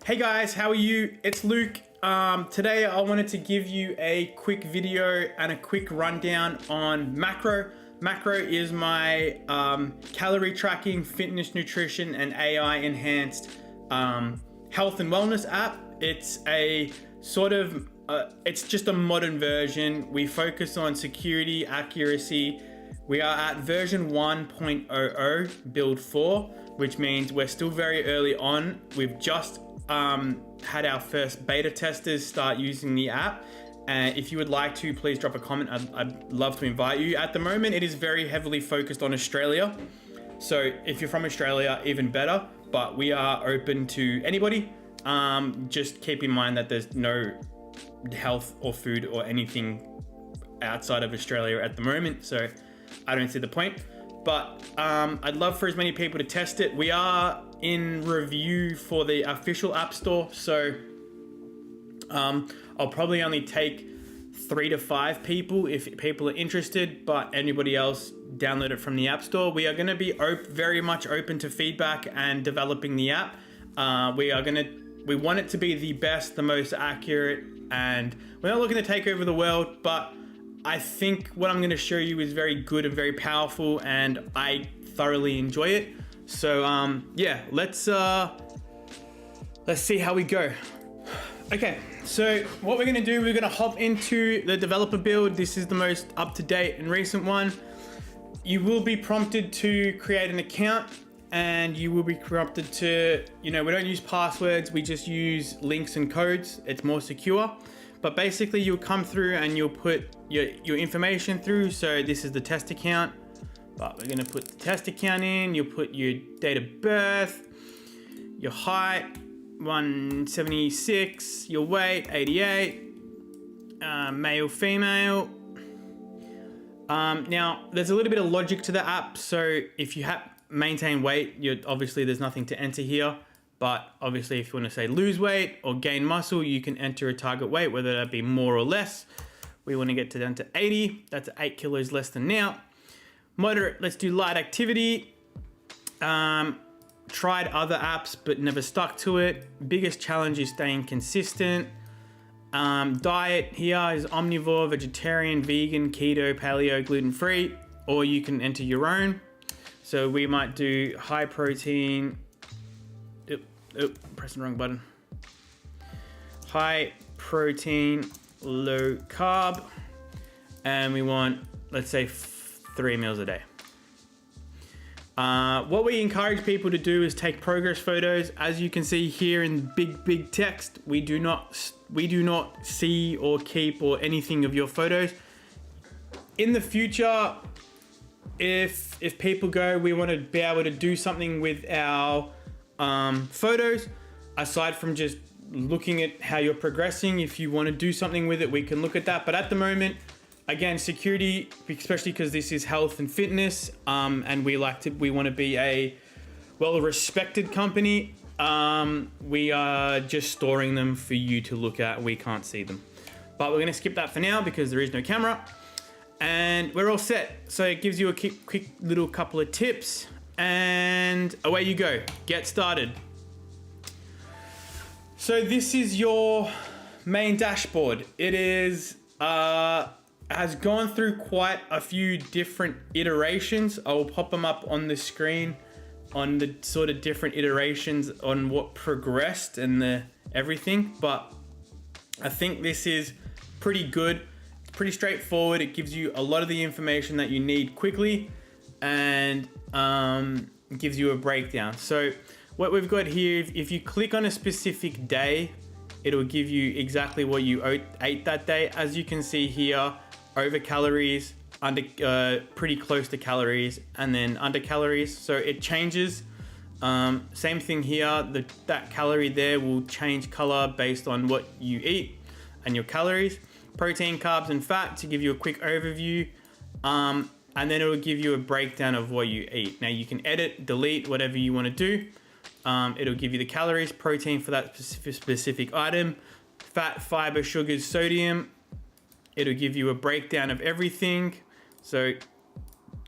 Hey guys, how are you? It's Luke. Today I wanted to give you a quick video and a quick rundown on Macro. Macro is my calorie tracking, fitness, nutrition, and AI enhanced health and wellness app. It's a sort of, it's just a modern version. We focus on security, accuracy. We are at version 1.00 build 4, which means we're still very early on. We've just had our first beta testers start using the app. And if you would like to, please drop a comment. I'd love to invite you. At the moment, it is very heavily focused on Australia. So if you're from Australia, even better, but we are open to anybody. Just keep in mind that there's no health or food or anything outside of Australia at the moment. So I don't see the point, but I'd love for as many people to test it. We are in review for the official app store. So I'll probably only take 3 to 5 people if people are interested, but anybody else download it from the app store. We are going to be very much open to feedback and developing the app. We want it to be the best, the most accurate, and we're not looking to take over the world, but I think what I'm going to show you is very good and very powerful, and I thoroughly enjoy it. So yeah, let's see how we go. Okay, so what we're going to do, we're going to hop into the developer build. This is the most up-to-date and recent one. You will be prompted to create an account, and you will be prompted to, we don't use passwords, we just use links and codes. It's more secure. But basically you'll come through and you'll put your information through. So this is the test account, but we're gonna put the test account in. You'll put your date of birth, your height, 176, your weight, 88, male, female. Now there's a little bit of logic to the app. So if you maintain weight, obviously there's nothing to enter here. But obviously, if you want to say lose weight or gain muscle, you can enter a target weight, whether that be more or less. We want to get down to 80. That's 8 kilos less than now. Moderate, let's do light activity. Tried other apps, but never stuck to it. Biggest challenge is staying consistent. Diet here is omnivore, vegetarian, vegan, keto, paleo, gluten-free, or you can enter your own. So we might do high protein. Oh, pressing the wrong button. High protein, low carb, and we want, let's say, 3 meals a day. What we encourage people to do is take progress photos. As you can see here in big text, we do not see or keep or anything of your photos. In the future, if people go, we want to be able to do something with our photos, aside from just looking at how you're progressing. If you want to do something with it, we can look at that. But at the moment, again, security, especially because this is health and fitness, and we want to be a well-respected company. We are just storing them for you to look at. We can't see them, but we're going to skip that for now because there is no camera, and we're all set. So it gives you a quick little couple of tips. And away you go, get started. So this is your main dashboard. It is has gone through quite a few different iterations. I will pop them up on the screen on the sort of different iterations on what progressed and everything. But I think this is pretty good. It's pretty straightforward. It gives you a lot of the information that you need quickly, and gives you a breakdown. So what we've got here, if you click on a specific day, it'll give you exactly what you ate that day. As you can see here, over calories, under pretty close to calories, and then under calories. So it changes. Same thing here, that calorie there will change color based on what you eat and your calories. Protein, carbs, and fat to give you a quick overview. And then it will give you a breakdown of what you eat. Now you can edit, delete, whatever you want to do. It'll give you the calories, protein for that specific item, fat, fiber, sugars, sodium. It'll give you a breakdown of everything. So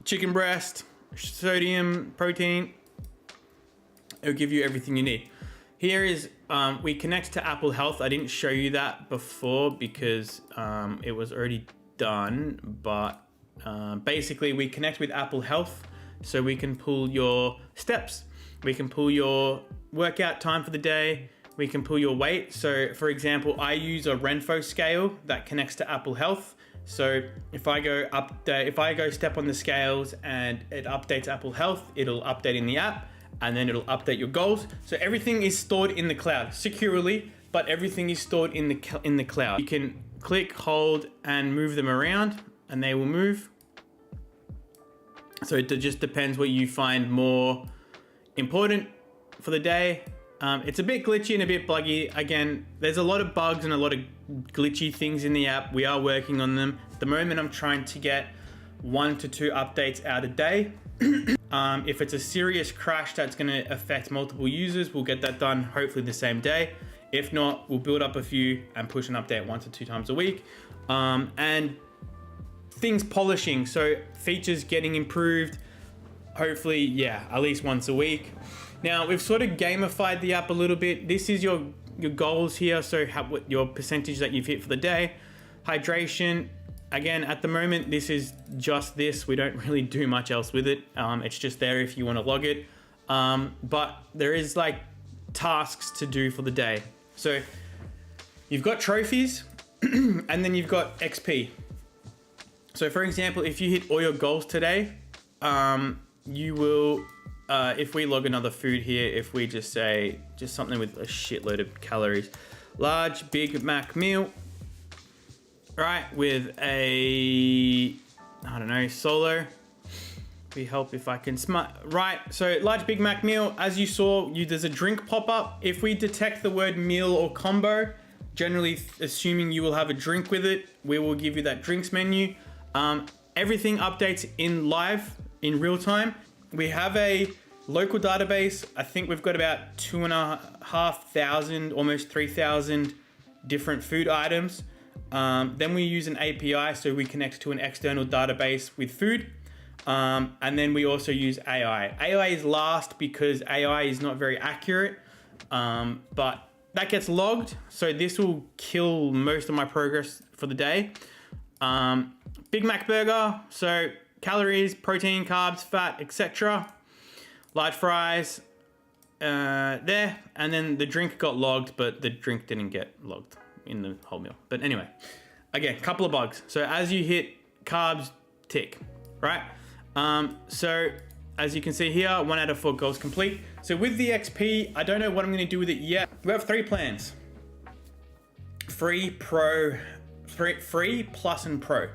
chicken breast, sodium, protein. It'll give you everything you need. Here is, we connect to Apple Health. I didn't show you that before because it was already done, but basically we connect with Apple Health so we can pull your steps. We can pull your workout time for the day. We can pull your weight. So for example, I use a Renpho scale that connects to Apple Health. So if I go step on the scales and it updates Apple Health, it'll update in the app and then it'll update your goals. So everything is stored in the cloud securely, but everything is stored in the cloud. You can click, hold, and move them around and they will move. So it just depends what you find more important for the day. It's a bit glitchy and a bit buggy. Again, there's a lot of bugs and a lot of glitchy things in the app. We are working on them. At the moment, I'm trying to get 1 to 2 updates out a day. If it's a serious crash that's going to affect multiple users, we'll get that done hopefully the same day. If not, we'll build up a few and push an update 1 to 2 times a week. And things polishing, so features getting improved, hopefully, yeah, at least once a week. Now, we've sort of gamified the app a little bit. This is your goals here, so what your percentage that you've hit for the day. Hydration, again, at the moment, this is just this. We don't really do much else with it. It's just there if you want to log it. But there is like tasks to do for the day. So you've got trophies and then you've got XP. So for example, if you hit all your goals today, you will, if we log another food here, if we just say, just something with a shitload of calories, large Big Mac meal, right, with a, I don't know, solo, we help if I can right, so large Big Mac meal, as you saw, there's a drink pop up. If we detect the word meal or combo, generally assuming you will have a drink with it, we will give you that drinks menu. Everything updates in real time. We have a local database. I think we've got about 2,500, almost 3,000 different food items. Then we use an API, so we connect to an external database with food. And then we also use AI. AI is last because AI is not very accurate, but that gets logged. So this will kill most of my progress for the day. Big Mac burger, so calories, protein, carbs, fat, etc. Large fries, there. And then the drink got logged, but the drink didn't get logged in the whole meal. But anyway, again, couple of bugs. So as you hit carbs, tick, right? So as you can see here, 1 out of 4 goals complete. So with the XP, I don't know what I'm gonna do with it yet. We have 3 plans. Free, Pro, free, Plus, and Pro.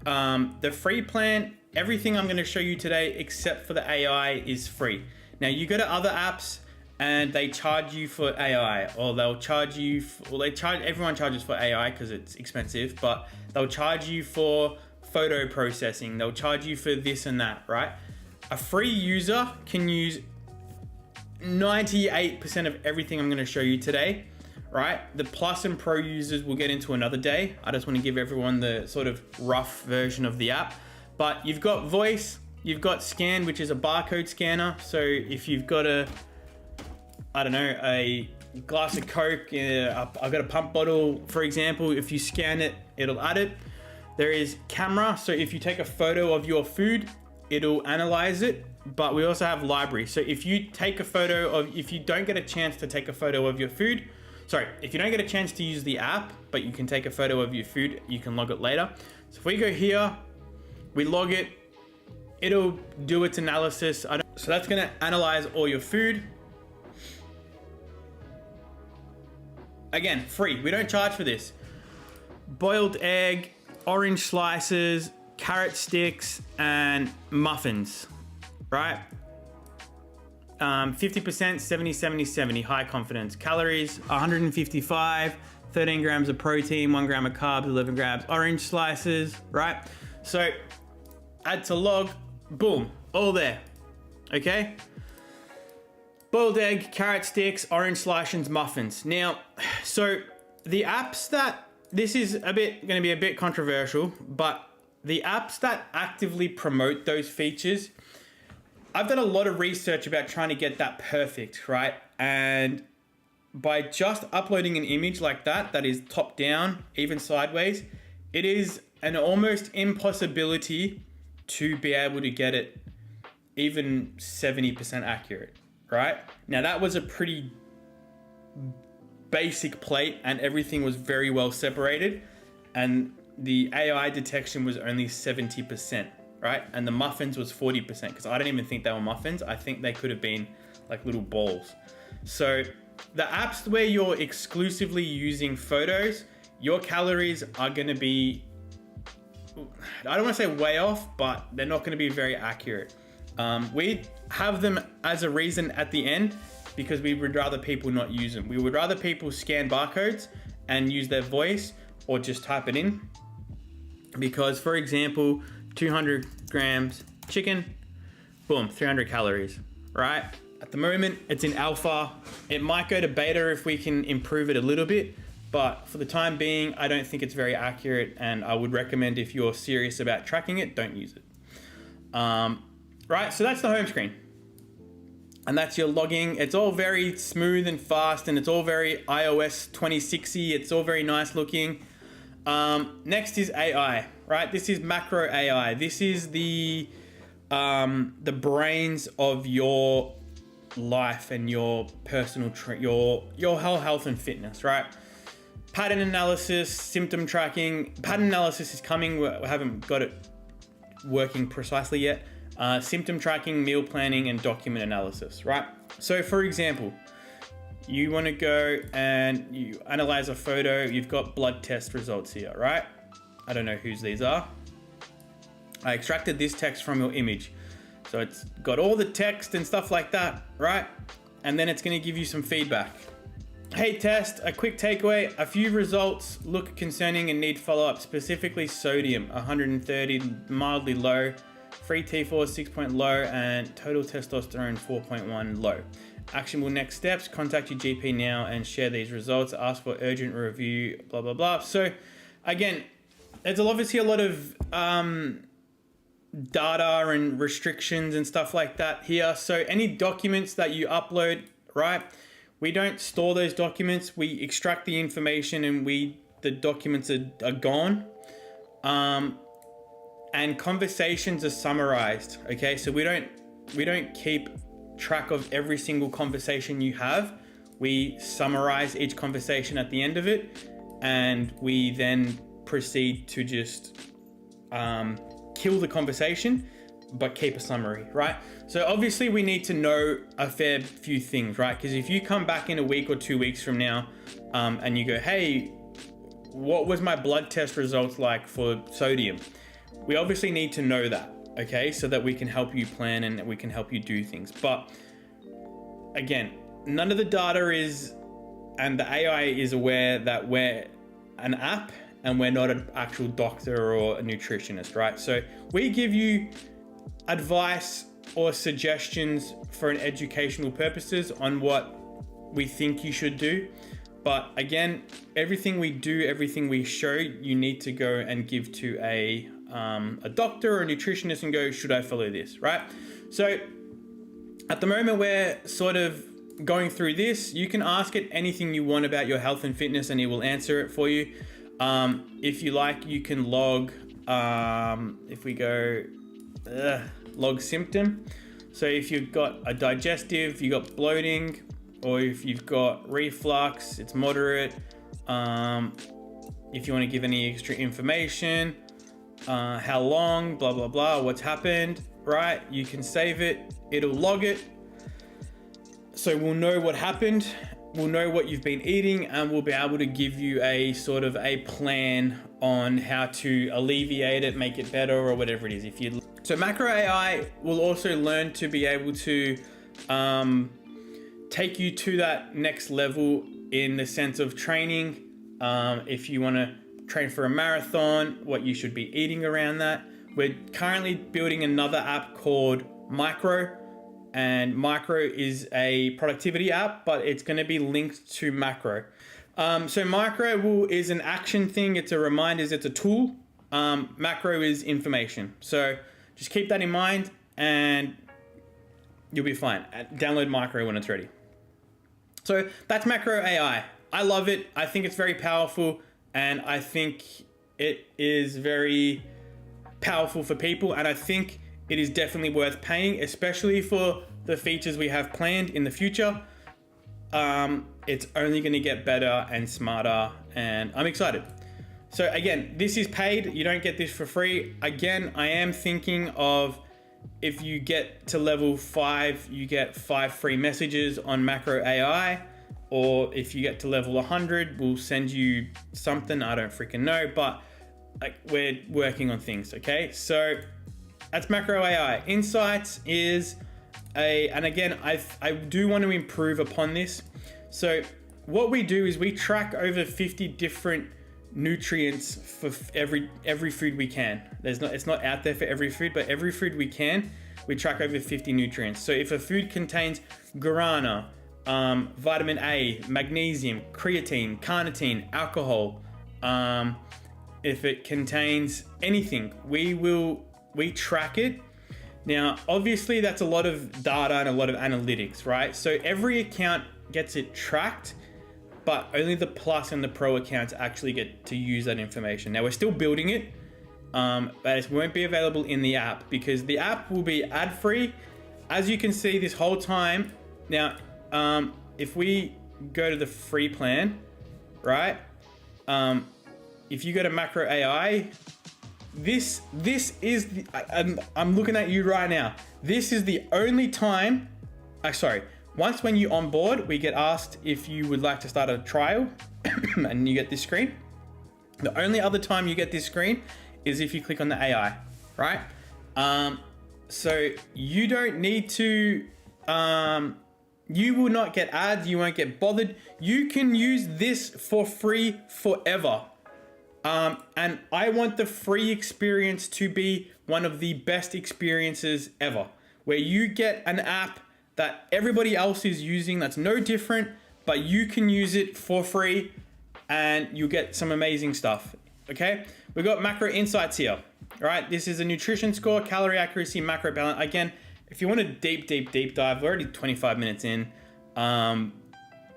The free plan, everything I'm going to show you today except for the AI is free. Now you go to other apps and they charge you for AI, or they'll charge you, everyone charges for AI because it's expensive, but they'll charge you for photo processing. They'll charge you for this and that, right? A free user can use 98% of everything I'm going to show you today. Right, the Plus and Pro users will get into another day. I just want to give everyone the sort of rough version of the app. But you've got voice, you've got scan, which is a barcode scanner. So if you've got a glass of Coke, I've got a pump bottle, for example, if you scan it, it'll add it. There is camera, so if you take a photo of your food, it'll analyze it. But we also have library. So if you take a photo of, if you don't get a chance to take a photo of your food, if you don't get a chance to use the app, but you can take a photo of your food, you can log it later. So if we go here, we log it, it'll do its analysis. So that's gonna analyze all your food. Again, free, we don't charge for this. Boiled egg, orange slices, carrot sticks, and muffins, right? 50%, 70, 70, 70, high confidence. Calories, 155, 13 grams of protein, 1 gram of carbs, 11 grams, orange slices, right? So add to log, boom, all there, okay? Boiled egg, carrot sticks, orange slices, muffins. Now, so the apps that, this is gonna be a bit controversial, but the apps that actively promote those features, I've done a lot of research about trying to get that perfect, right? And by just uploading an image like that, that is top down, even sideways, it is an almost impossibility to be able to get it even 70% accurate, right? Now that was a pretty basic plate and everything was very well separated, and the AI detection was only 70%, right? And the muffins was 40%, because I don't even think they were muffins. I think they could have been like little balls. So the apps where you're exclusively using photos, your calories are going to be, I don't want to say way off, but they're not going to be very accurate. We have them as a reason at the end because we would rather people not use them. We would rather people scan barcodes and use their voice or just type it in. Because, for example, 200 grams chicken, boom, 300 calories, right? At the moment, it's in alpha. It might go to beta if we can improve it a little bit, but for the time being, I don't think it's very accurate, and I would recommend if you're serious about tracking it, don't use it. Right, so that's the home screen. And that's your logging. It's all very smooth and fast, and it's all very iOS 26y. It's all very nice looking. Next is AI, right? This is macro AI. This is the brains of your life and your personal your whole health and fitness, right? Pattern analysis, symptom tracking. Pattern analysis is coming. We haven't got it working precisely yet. Symptom tracking, meal planning, and document analysis, right? So for example, you want to go and you analyze a photo, you've got blood test results here, right? I don't know whose these are. I extracted this text from your image. So it's got all the text and stuff like that, right? And then it's going to give you some feedback. Hey, test, a quick takeaway. A few results look concerning and need follow-up, specifically sodium, 130, mildly low, free T4, 6 point low, and total testosterone, 4.1 low. Actionable next steps, contact your GP now and share these results, ask for urgent review, blah, blah, blah. So again, there's obviously a lot of data and restrictions and stuff like that here. So any documents that you upload, right? We don't store those documents. We extract the information and the documents are gone. And conversations are summarized. Okay, so we don't keep track of every single conversation you have. We summarize each conversation at the end of it, and we then proceed to just kill the conversation, but keep a summary, right? So obviously we need to know a fair few things, right? Because if you come back in a week or 2 weeks from now and you go, hey, what was my blood test results like for sodium? We obviously need to know that, okay? So that we can help you plan and we can help you do things. But again, none of the data is, and the AI is aware that we're an app and we're not an actual doctor or a nutritionist, right? So we give you advice or suggestions for an educational purposes on what we think you should do. But again, everything we do, everything we show, you need to go and give to a doctor or a nutritionist and go, should I follow this, right? So at the moment we're sort of going through this. You can ask it anything you want about your health and fitness and it will answer it for you. If you like, you can log, if we go log symptom. So if you've got a digestive, you've got bloating, or if you've got reflux, it's moderate. If you want to give any extra information, how long, blah, blah, blah, what's happened, right? You can save it, it'll log it. So we'll know what happened, we'll know what you've been eating, and we'll be able to give you a sort of a plan on how to alleviate it, make it better, or whatever it is. So macro AI will also learn to be able to take you to that next level in the sense of training. If you want to train for a marathon, what you should be eating around that. We're currently building another app called Micro, and Micro is a productivity app, but it's going to be linked to Macro. So Micro is an action thing. It's a reminders. It's a tool. Macro is information. So just keep that in mind and you'll be fine. Download Micro when it's ready. So that's macro AI. I love it. I think it's very powerful, and I think it is very powerful for people, and I think it is definitely worth paying, especially for the features we have planned in the future. It's only going to get better and smarter, and I'm excited. So again, this is paid. You don't get this for free. Again, I am thinking of, if you get to level 5, you get 5 free messages on macro AI, or if you get to level 100, we'll send you something. I don't freaking know, but like, we're working on things. Okay, so that's macro AI. Insights is and again, I do want to improve upon this. So what we do is we track over 50 different nutrients for every food we can. It's not out there for every food, but every food we can, we track over 50 nutrients. So if a food contains guarana, vitamin A, magnesium, creatine, carnitine, alcohol, if it contains anything, we track it. Now, obviously that's a lot of data and a lot of analytics, right? So every account gets it tracked, but only the Plus and the Pro accounts actually get to use that information. Now, we're still building it, but it won't be available in the app, because the app will be ad-free. As you can see this whole time. Now, if we go to the free plan, right? If you go to macro AI, this is the, I'm looking at you right now. This is the only time, once when you on board, we get asked if you would like to start a trial and you get this screen. The only other time you get this screen is if you click on the AI, right? So you don't need to, you will not get ads, you won't get bothered. You can use this for free forever. And I want the free experience to be one of the best experiences ever, where you get an app that everybody else is using that's no different, but you can use it for free and you get some amazing stuff. Okay, we got macro insights here. All right, this is a nutrition score, calorie accuracy, macro balance. Again, if you want a deep dive, we're already 25 minutes in. I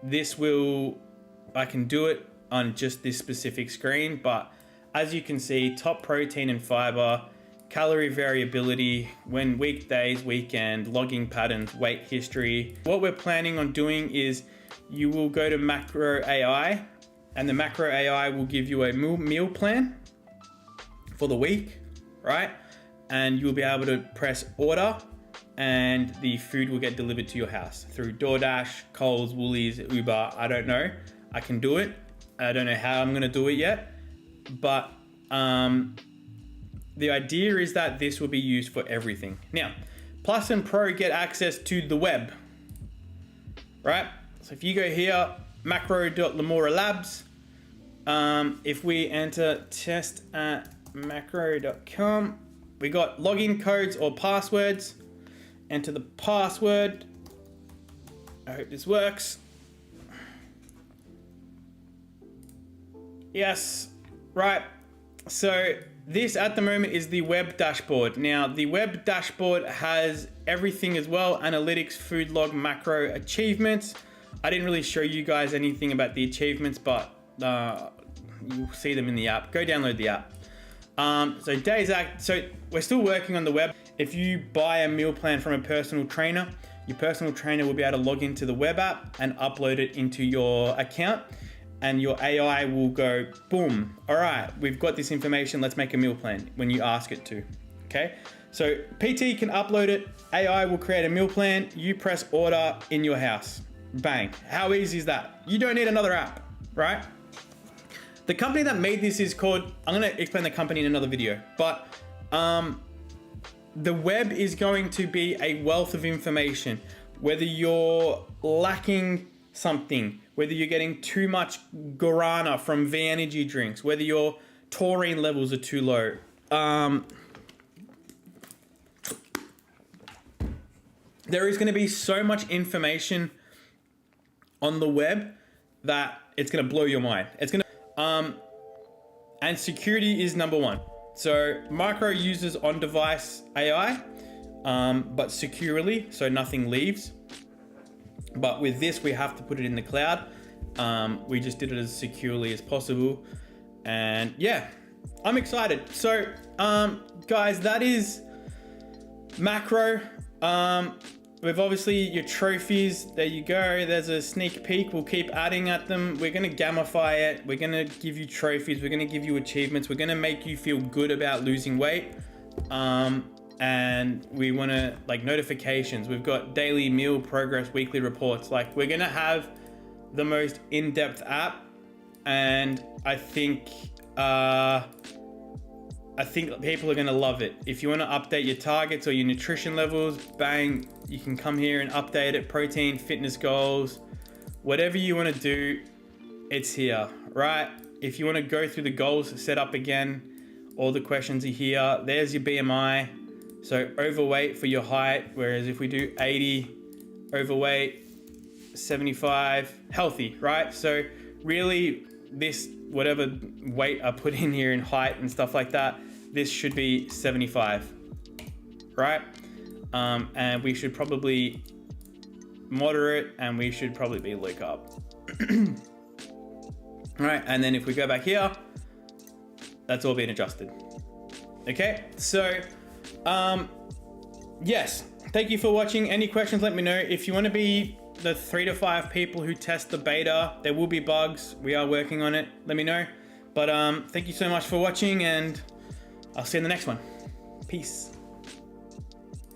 can do it on just this specific screen, but as you can see, top protein and fiber, calorie variability, when weekdays, weekend, logging patterns, weight history. What we're planning on doing is you will go to macro AI, and the macro AI will give you a meal plan for the week, right? And you'll be able to press order, and the food will get delivered to your house through DoorDash, Coles, Woolies, Uber. I don't know. I can do it. I don't know how I'm gonna do it yet, but the idea is that this will be used for everything. Now, Plus and Pro get access to the web, right? So if you go here, macro.lamora labs, if we enter test at macro.com, we got login codes or passwords. Enter the password. I hope this works. Yes, right. So this at the moment is the web dashboard. Now the web dashboard has everything as well: analytics, food log, macro, achievements. I didn't really show you guys anything about the achievements, but you'll see them in the app. Go download the app. So we're still working on the web. If you buy a meal plan from a personal trainer, your personal trainer will be able to log into the web app and upload it into your account, and your AI will go, boom, all right, we've got this information, let's make a meal plan when you ask it to, okay? So PT can upload it, AI will create a meal plan, you press order in your house, bang. How easy is that? You don't need another app, right? The company that made this is called, I'm gonna explain the company in another video, but the web is going to be a wealth of information. Whether you're lacking something, whether you're getting too much guarana from V energy drinks, whether your taurine levels are too low. There is going to be so much information on the web that it's going to blow your mind. It's going to, and security is number one. So Micro uses on-device AI, but securely, so nothing leaves. But with this, we have to put it in the cloud. We just did it as securely as possible. And yeah, I'm excited. So guys, that is macro. With obviously your trophies, there you go. There's a sneak peek. We'll keep adding at them. We're gonna gamify it. We're gonna give you trophies. We're gonna give you achievements. We're gonna make you feel good about losing weight. And we wanna, like, notifications. We've got daily meal progress, weekly reports. Like, we're gonna have the most in-depth app. And I think people are gonna love it. If you wanna update your targets or your nutrition levels, bang, you can come here and update it. Protein, fitness goals, whatever you wanna do, it's here, right? If you wanna go through the goals set up again, all the questions are here. There's your BMI. So overweight for your height, whereas if we do 80 overweight, 75 healthy, right? So really this, whatever weight I put in here in height and stuff like that, this should be 75, right? And we should probably moderate, and we should probably be low carb. All right, and then if we go back here, that's all been adjusted. Okay, so yes, thank you for watching. Any questions, let me know. If you want to be the 3 to 5 people who test the beta, there will be bugs. We are working on it. Let me know. But thank you so much for watching, and I'll see you in the next one. Peace.